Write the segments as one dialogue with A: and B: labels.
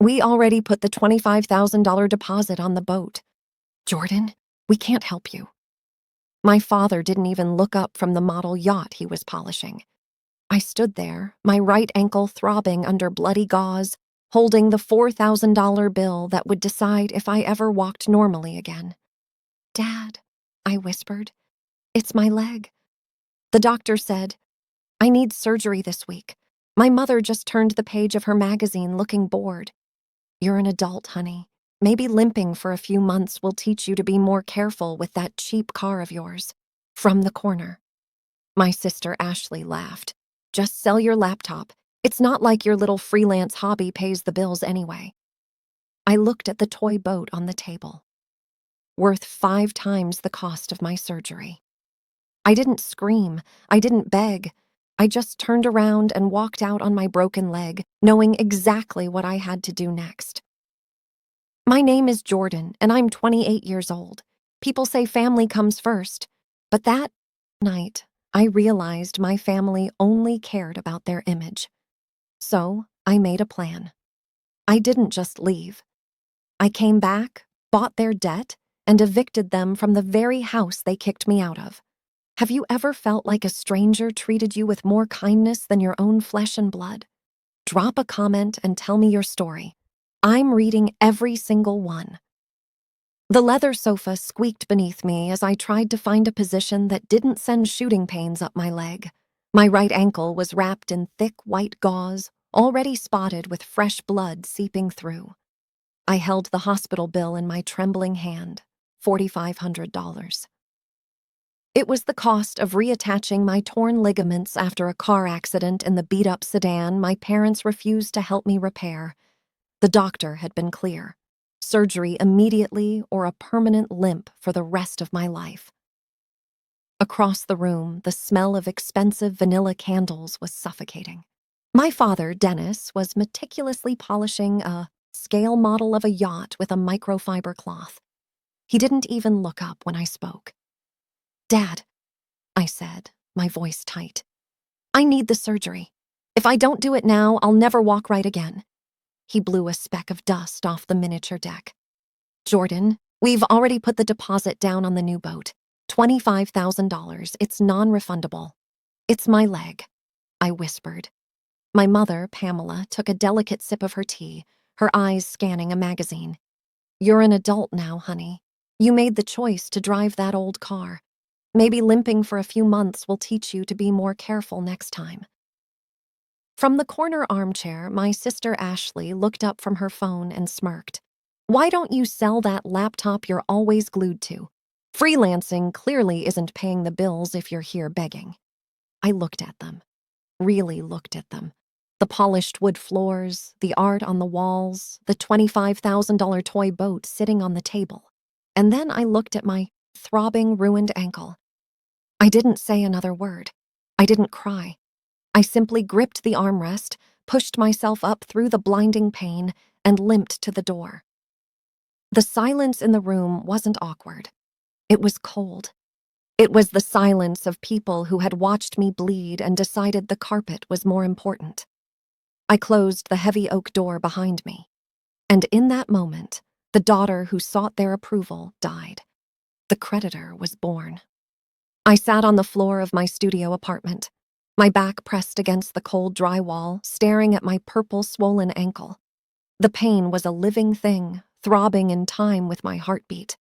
A: We already put the $25,000 deposit on the boat. Jordan, we can't help you. My father didn't even look up from the model yacht he was polishing. I stood there, my right ankle throbbing under bloody gauze, holding the $4,000 bill that would decide if I ever walked normally again. Dad, I whispered, it's my leg. The doctor said, I need surgery this week. My mother just turned the page of her magazine looking bored. You're an adult, honey. Maybe limping for a few months will teach you to be more careful with that cheap car of yours. From the corner. My sister Ashley laughed. Just sell your laptop. It's not like your little freelance hobby pays the bills anyway. I looked at the toy boat on the table. Worth 5 times the cost of my surgery. I didn't scream. I didn't beg. I just turned around and walked out on my broken leg, knowing exactly what I had to do next. My name is Jordan, and I'm 28 years old. People say family comes first, but that night, I realized my family only cared about their image. So, I made a plan. I didn't just leave. I came back, bought their debt, and evicted them from the very house they kicked me out of. Have you ever felt like a stranger treated you with more kindness than your own flesh and blood? Drop a comment and tell me your story. I'm reading every single one. The leather sofa squeaked beneath me as I tried to find a position that didn't send shooting pains up my leg. My right ankle was wrapped in thick white gauze, already spotted with fresh blood seeping through. I held the hospital bill in my trembling hand, $4,500. It was the cost of reattaching my torn ligaments after a car accident in the beat-up sedan my parents refused to help me repair. The doctor had been clear. Surgery immediately or a permanent limp for the rest of my life. Across the room, the smell of expensive vanilla candles was suffocating. My father, Dennis, was meticulously polishing a scale model of a yacht with a microfiber cloth. He didn't even look up when I spoke. Dad, I said, my voice tight. I need the surgery. If I don't do it now, I'll never walk right again. He blew a speck of dust off the miniature deck. Jordan, we've already put the deposit down on the new boat. $25,000. It's non-refundable. It's my leg, I whispered. My mother, Pamela, took a delicate sip of her tea, her eyes scanning a magazine. You're an adult now, honey. You made the choice to drive that old car. Maybe limping for a few months will teach you to be more careful next time. From the corner armchair, my sister Ashley looked up from her phone and smirked. Why don't you sell that laptop you're always glued to? Freelancing clearly isn't paying the bills if you're here begging. I looked at them, really looked at them. The polished wood floors, the art on the walls, the $25,000 toy boat sitting on the table. And then I looked at my throbbing, ruined ankle. I didn't say another word. I didn't cry. I simply gripped the armrest, pushed myself up through the blinding pain, and limped to the door. The silence in the room wasn't awkward. It was cold. It was the silence of people who had watched me bleed and decided the carpet was more important. I closed the heavy oak door behind me. And in that moment, the daughter who sought their approval died. The creditor was born. I sat on the floor of my studio apartment, my back pressed against the cold drywall, staring at my purple, swollen ankle. The pain was a living thing, throbbing in time with my heartbeat.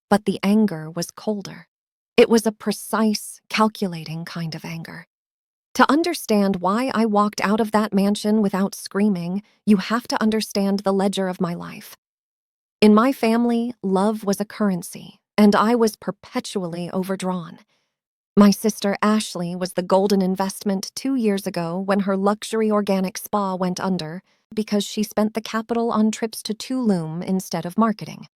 A: But the anger was colder. It was a precise, calculating kind of anger. To understand why I walked out of that mansion without screaming, you have to understand the ledger of my life. In my family, love was a currency, and I was perpetually overdrawn. My sister Ashley was the golden investment 2 years ago when her luxury organic spa went under because she spent the capital on trips to Tulum instead of marketing.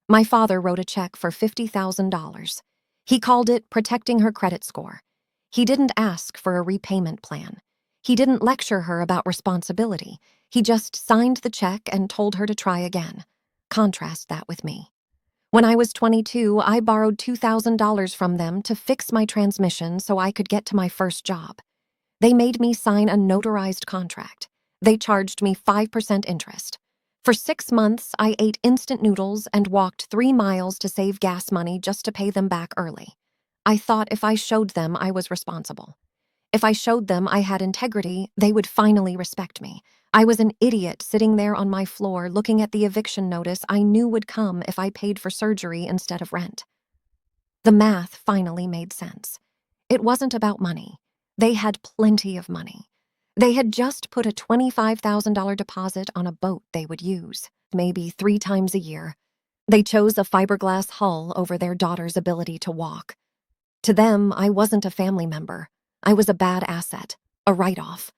A: My father wrote a check for $50,000. He called it protecting her credit score. He didn't ask for a repayment plan. He didn't lecture her about responsibility. He just signed the check and told her to try again. Contrast that with me. When I was 22, I borrowed $2,000 from them to fix my transmission so I could get to my first job. They made me sign a notarized contract. They charged me 5% interest. For 6 months, I ate instant noodles and walked 3 miles to save gas money just to pay them back early. I thought if I showed them I was responsible. If I showed them I had integrity, they would finally respect me. I was an idiot sitting there on my floor looking at the eviction notice I knew would come if I paid for surgery instead of rent. The math finally made sense. It wasn't about money. They had plenty of money. They had just put a $25,000 deposit on a boat they would use, maybe 3 times a year. They chose a fiberglass hull over their daughter's ability to walk. To them, I wasn't a family member. I was a bad asset, a write-off.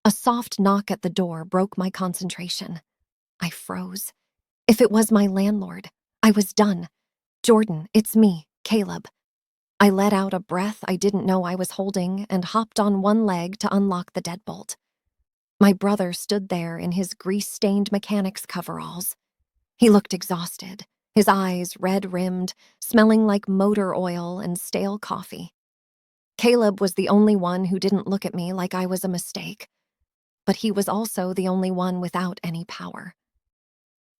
A: A soft knock at the door broke my concentration. I froze. If it was my landlord, I was done. Jordan, it's me, Caleb. I let out a breath I didn't know I was holding and hopped on one leg to unlock the deadbolt. My brother stood there in his grease-stained mechanic's coveralls. He looked exhausted, his eyes red-rimmed, smelling like motor oil and stale coffee. Caleb was the only one who didn't look at me like I was a mistake, but he was also the only one without any power.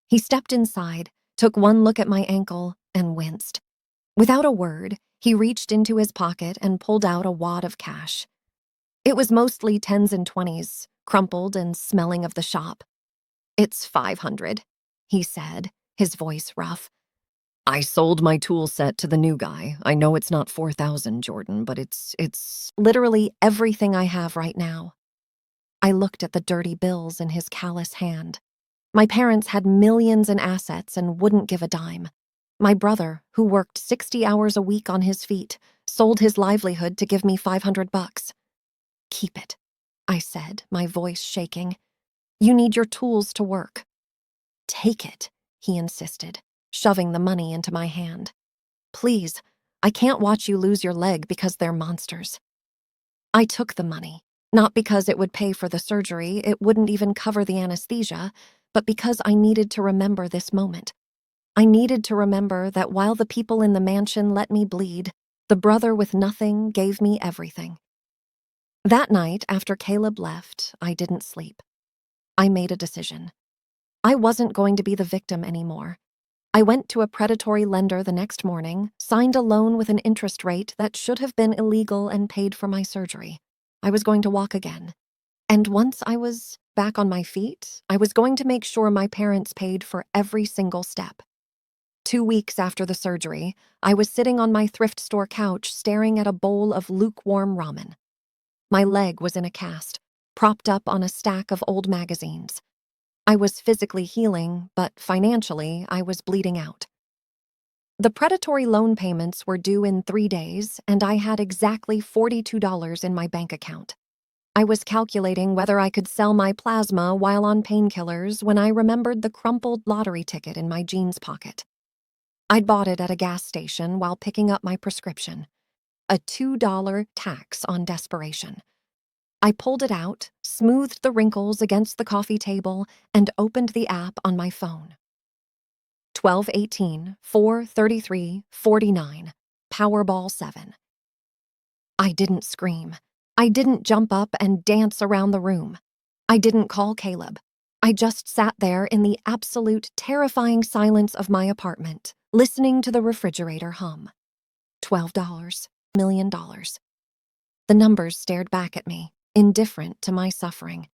A: He stepped inside, took one look at my ankle, and winced. Without a word, he reached into his pocket and pulled out a wad of cash. It was mostly 10s and 20s, crumpled and smelling of the shop. "It's 500, he said, his voice rough. "I sold my tool set to the new guy. I know it's not 4,000, Jordan, but it's literally everything I have right now." I looked at the dirty bills in his callous hand. My parents had millions in assets and wouldn't give a dime. My brother, who worked 60 hours a week on his feet, sold his livelihood to give me $500. "Keep it," I said, my voice shaking. "You need your tools to work." "Take it," he insisted, shoving the money into my hand. "Please, I can't watch you lose your leg because they're monsters." I took the money, not because it would pay for the surgery, it wouldn't even cover the anesthesia, but because I needed to remember this moment. I needed to remember that while the people in the mansion let me bleed, the brother with nothing gave me everything. That night, after Caleb left, I didn't sleep. I made a decision. I wasn't going to be the victim anymore. I went to a predatory lender the next morning, signed a loan with an interest rate that should have been illegal, and paid for my surgery. I was going to walk again. And once I was back on my feet, I was going to make sure my parents paid for every single step. 2 weeks after the surgery, I was sitting on my thrift store couch staring at a bowl of lukewarm ramen. My leg was in a cast, propped up on a stack of old magazines. I was physically healing, but financially, I was bleeding out. The predatory loan payments were due in 3 days, and I had exactly $42 in my bank account. I was calculating whether I could sell my plasma while on painkillers when I remembered the crumpled lottery ticket in my jeans pocket. I'd bought it at a gas station while picking up my prescription. A $2 tax on desperation. I pulled it out, smoothed the wrinkles against the coffee table, and opened the app on my phone. 12/18, 4:33, 49, Powerball 7. I didn't scream. I didn't jump up and dance around the room. I didn't call Caleb. I just sat there in the absolute terrifying silence of my apartment, listening to the refrigerator hum. $12, $1,000,000. The numbers stared back at me, indifferent to my suffering.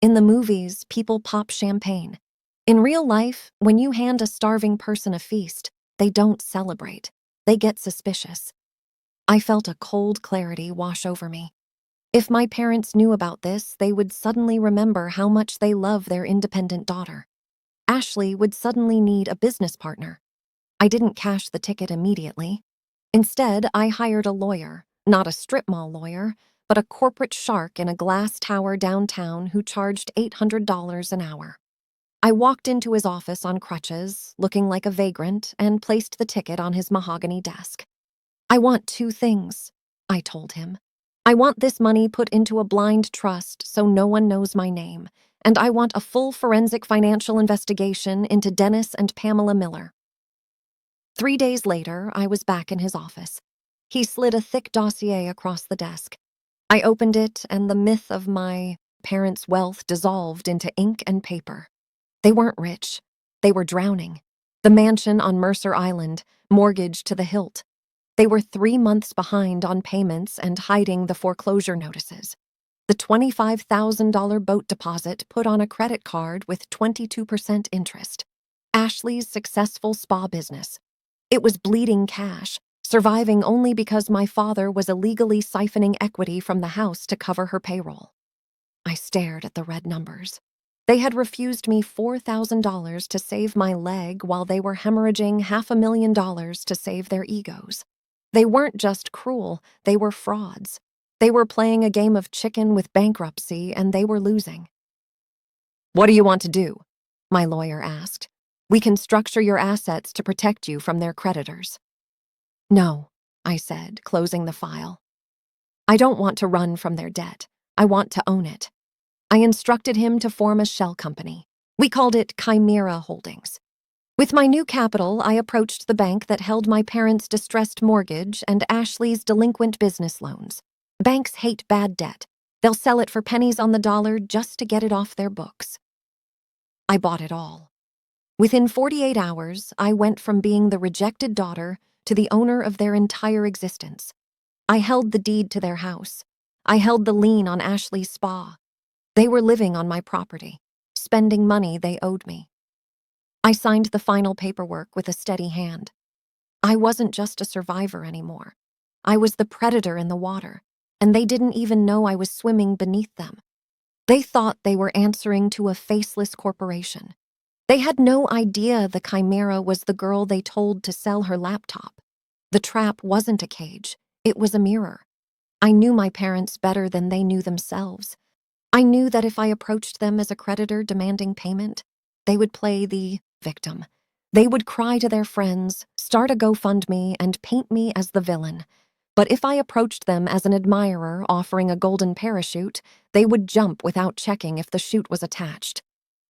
A: In the movies, people pop champagne. In real life, when you hand a starving person a feast, they don't celebrate. They get suspicious. I felt a cold clarity wash over me. If my parents knew about this, they would suddenly remember how much they love their independent daughter. Ashley would suddenly need a business partner. I didn't cash the ticket immediately. Instead, I hired a lawyer, not a strip mall lawyer, but a corporate shark in a glass tower downtown who charged $800 an hour. I walked into his office on crutches, looking like a vagrant, and placed the ticket on his mahogany desk. "I want 2 things," I told him. "I want this money put into a blind trust so no one knows my name, and I want a full forensic financial investigation into Dennis and Pamela Miller." 3 days later, I was back in his office. He slid a thick dossier across the desk. I opened it, and the myth of my parents' wealth dissolved into ink and paper. They weren't rich. They were drowning. The mansion on Mercer Island, mortgaged to the hilt. They were 3 months behind on payments and hiding the foreclosure notices. The $25,000 boat deposit put on a credit card with 22% interest. Ashley's successful spa business. It was bleeding cash, surviving only because my father was illegally siphoning equity from the house to cover her payroll. I stared at the red numbers. They had refused me $4,000 to save my leg while they were hemorrhaging $500,000 to save their egos. They weren't just cruel, they were frauds. They were playing a game of chicken with bankruptcy, and they were losing. "What do you want to do?" my lawyer asked. "We can structure your assets to protect you from their creditors." "No," I said, closing the file. "I don't want to run from their debt. I want to own it." I instructed him to form a shell company. We called it Chimera Holdings. With my new capital, I approached the bank that held my parents' distressed mortgage and Ashley's delinquent business loans. Banks hate bad debt. They'll sell it for pennies on the dollar just to get it off their books. I bought it all. Within 48 hours, I went from being the rejected daughter to the owner of their entire existence. I held the deed to their house. I held the lien on Ashley's spa. They were living on my property, spending money they owed me. I signed the final paperwork with a steady hand. I wasn't just a survivor anymore. I was the predator in the water, and they didn't even know I was swimming beneath them. They thought they were answering to a faceless corporation. They had no idea the Chimera was the girl they told to sell her laptop. The trap wasn't a cage, it was a mirror. I knew my parents better than they knew themselves. I knew that if I approached them as a creditor demanding payment, they would play the victim. They would cry to their friends, start a GoFundMe, and paint me as the villain. But if I approached them as an admirer offering a golden parachute, they would jump without checking if the chute was attached.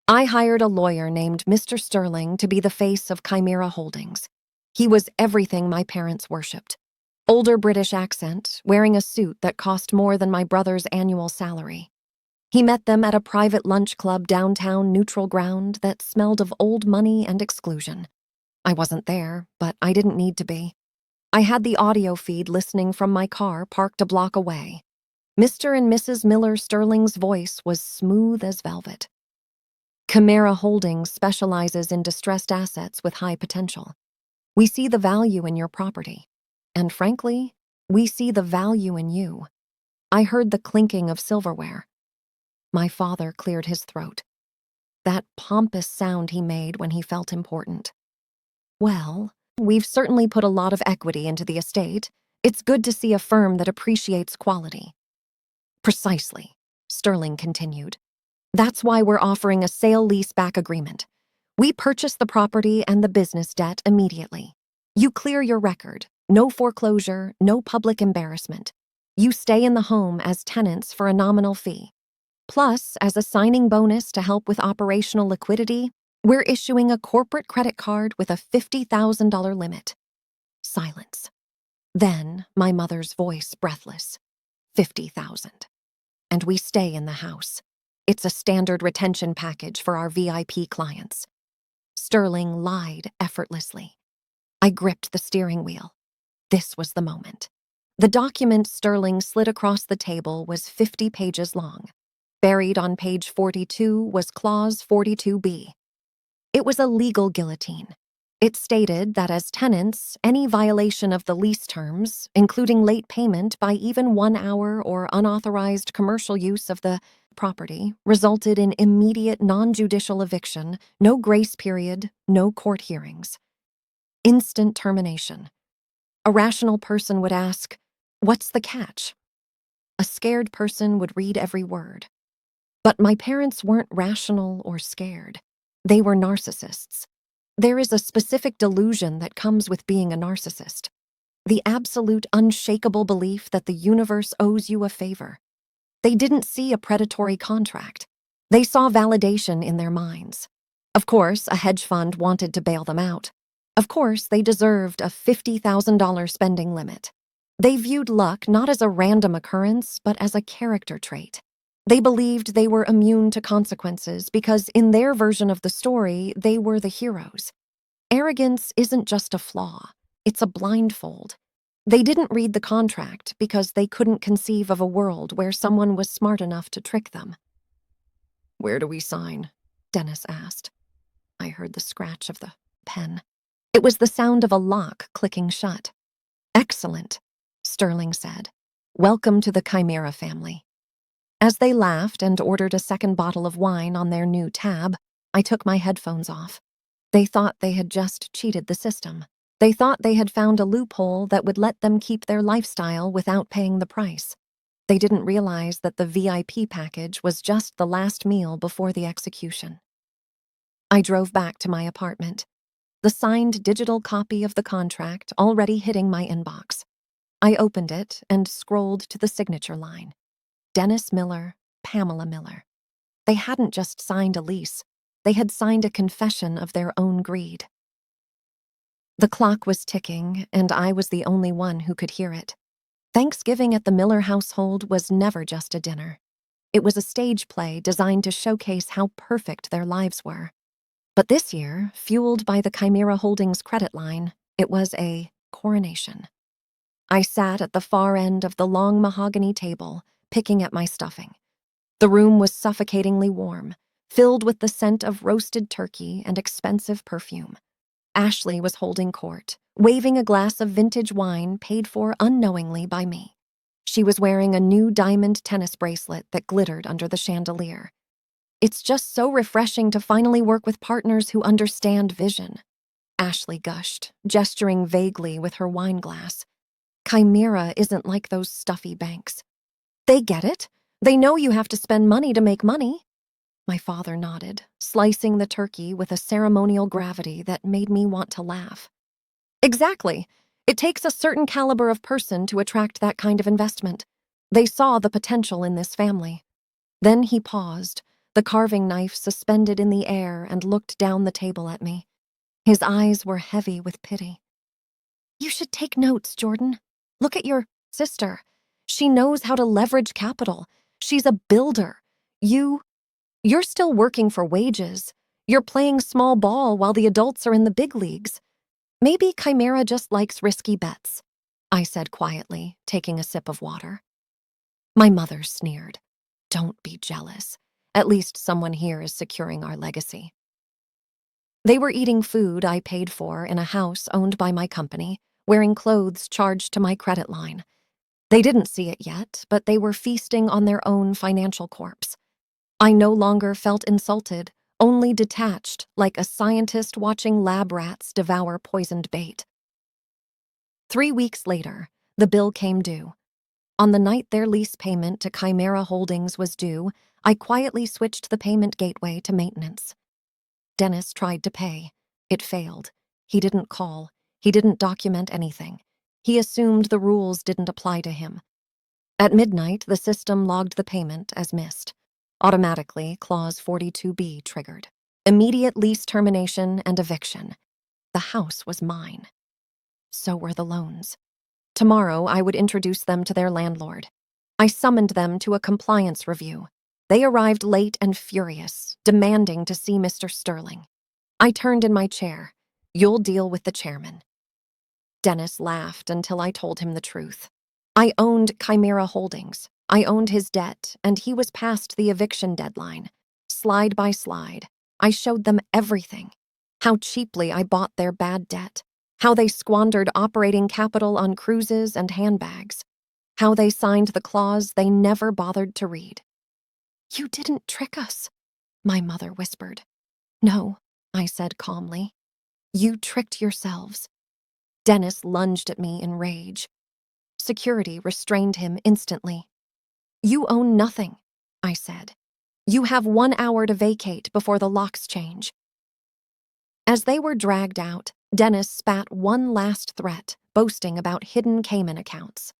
A: I hired a lawyer named Mr. Sterling to be the face of Chimera Holdings. He was everything my parents worshipped. Older British accent, wearing a suit that cost more than my brother's annual salary. He met them at a private lunch club downtown Neutral Ground that smelled of old money and exclusion. I wasn't there, but I didn't need to be. I had the audio feed listening from my car parked a block away. Mr. and Mrs. Miller Sterling's voice was smooth as velvet. Chimera Holdings specializes in distressed assets with high potential. We see the value in your property. And frankly, we see the value in you. I heard the clinking of silverware. My father cleared his throat. That pompous sound he made when he felt important. "Well, we've certainly put a lot of equity into the estate. It's good to see a firm that appreciates quality." "Precisely," Sterling continued. "That's why we're offering a sale-leaseback agreement. We purchase the property and the business debt immediately. You clear your record, no foreclosure, no public embarrassment. You stay in the home as tenants for a nominal fee. Plus, as a signing bonus to help with operational liquidity, we're issuing a corporate credit card with a $50,000 limit." Silence. Then, my mother's voice breathless. 50,000. And we stay in the house. It's a standard retention package for our VIP clients. Sterling lied effortlessly. I gripped the steering wheel. This was the moment. The document Sterling slid across the table was 50 pages long. Buried on page 42 was Clause 42B. It was a legal guillotine. It stated that as tenants, any violation of the lease terms, including late payment by even 1 hour or unauthorized commercial use of the property, resulted in immediate non-judicial eviction, no grace period, no court hearings. Instant termination. A rational person would ask, "What's the catch?" A scared person would read every word. But my parents weren't rational or scared. They were narcissists. There is a specific delusion that comes with being a narcissist. The absolute unshakable belief that the universe owes you a favor. They didn't see a predatory contract. They saw validation in their minds. Of course, a hedge fund wanted to bail them out. Of course, they deserved a $50,000 spending limit. They viewed luck not as a random occurrence, but as a character trait. They believed they were immune to consequences because in their version of the story, they were the heroes. Arrogance isn't just a flaw, it's a blindfold. They didn't read the contract because they couldn't conceive of a world where someone was smart enough to trick them. "Where do we sign?" Dennis asked. I heard the scratch of the pen. It was the sound of a lock clicking shut. "Excellent," Sterling said. "Welcome to the Chimera family." As they laughed and ordered a second bottle of wine on their new tab, I took my headphones off. They thought they had just cheated the system. They thought they had found a loophole that would let them keep their lifestyle without paying the price. They didn't realize that the VIP package was just the last meal before the execution. I drove back to my apartment, the signed digital copy of the contract already hitting my inbox. I opened it and scrolled to the signature line. Dennis Miller, Pamela Miller. They hadn't just signed a lease, they had signed a confession of their own greed. The clock was ticking, and I was the only one who could hear it. Thanksgiving at the Miller household was never just a dinner. It was a stage play designed to showcase how perfect their lives were. But this year, fueled by the Chimera Holdings credit line, it was a coronation. I sat at the far end of the long mahogany table, picking at my stuffing. The room was suffocatingly warm, filled with the scent of roasted turkey and expensive perfume. Ashley was holding court, waving a glass of vintage wine paid for unknowingly by me. She was wearing a new diamond tennis bracelet that glittered under the chandelier. "It's just so refreshing to finally work with partners who understand vision," Ashley gushed, gesturing vaguely with her wine glass. "Chimera isn't like those stuffy banks. They get it. They know you have to spend money to make money." My father nodded, slicing the turkey with a ceremonial gravity that made me want to laugh. "Exactly. It takes a certain caliber of person to attract that kind of investment. They saw the potential in this family." Then he paused, the carving knife suspended in the air, and looked down the table at me. His eyes were heavy with pity. "You should take notes, Jordan. Look at your sister. She knows how to leverage capital. She's a builder. You're still working for wages. You're playing small ball while the adults are in the big leagues. Maybe Chimera just likes risky bets," I said quietly, taking a sip of water. My mother sneered. "Don't be jealous. At least someone here is securing our legacy." They were eating food I paid for in a house owned by my company, wearing clothes charged to my credit line. They didn't see it yet, but they were feasting on their own financial corpse. I no longer felt insulted, only detached, like a scientist watching lab rats devour poisoned bait. 3 weeks later, the bill came due. On the night their lease payment to Chimera Holdings was due, I quietly switched the payment gateway to maintenance. Dennis tried to pay. It failed. He didn't call. He didn't document anything. He assumed the rules didn't apply to him. At midnight, the system logged the payment as missed. Automatically, Clause 42B triggered. Immediate lease termination and eviction. The house was mine. So were the loans. Tomorrow, I would introduce them to their landlord. I summoned them to a compliance review. They arrived late and furious, demanding to see Mr. Sterling. I turned in my chair. "You'll deal with the chairman." Dennis laughed until I told him the truth. I owned Chimera Holdings. I owned his debt, and he was past the eviction deadline. Slide by slide, I showed them everything. How cheaply I bought their bad debt. How they squandered operating capital on cruises and handbags. How they signed the clause they never bothered to read. "You didn't trick us," my mother whispered. "No," I said calmly. "You tricked yourselves." Dennis lunged at me in rage. Security restrained him instantly. "You own nothing," I said. "You have 1 hour to vacate before the locks change." As they were dragged out, Dennis spat one last threat, boasting about hidden Cayman accounts.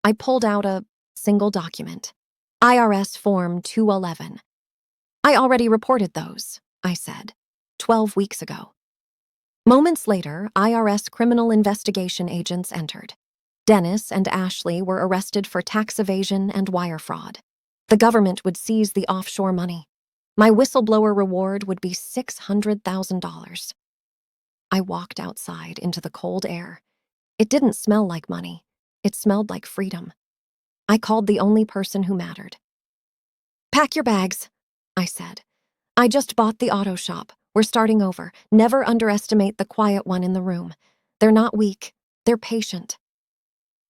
A: I pulled out a single document. IRS Form 211. "I already reported those," I said, 12 weeks ago. Moments later, IRS criminal investigation agents entered. Dennis and Ashley were arrested for tax evasion and wire fraud. The government would seize the offshore money. My whistleblower reward would be $600,000. I walked outside into the cold air. It didn't smell like money. It smelled like freedom. I called the only person who mattered. "Pack your bags," I said. "I just bought the auto shop. We're starting over. Never underestimate the quiet one in the room. They're not weak. They're patient.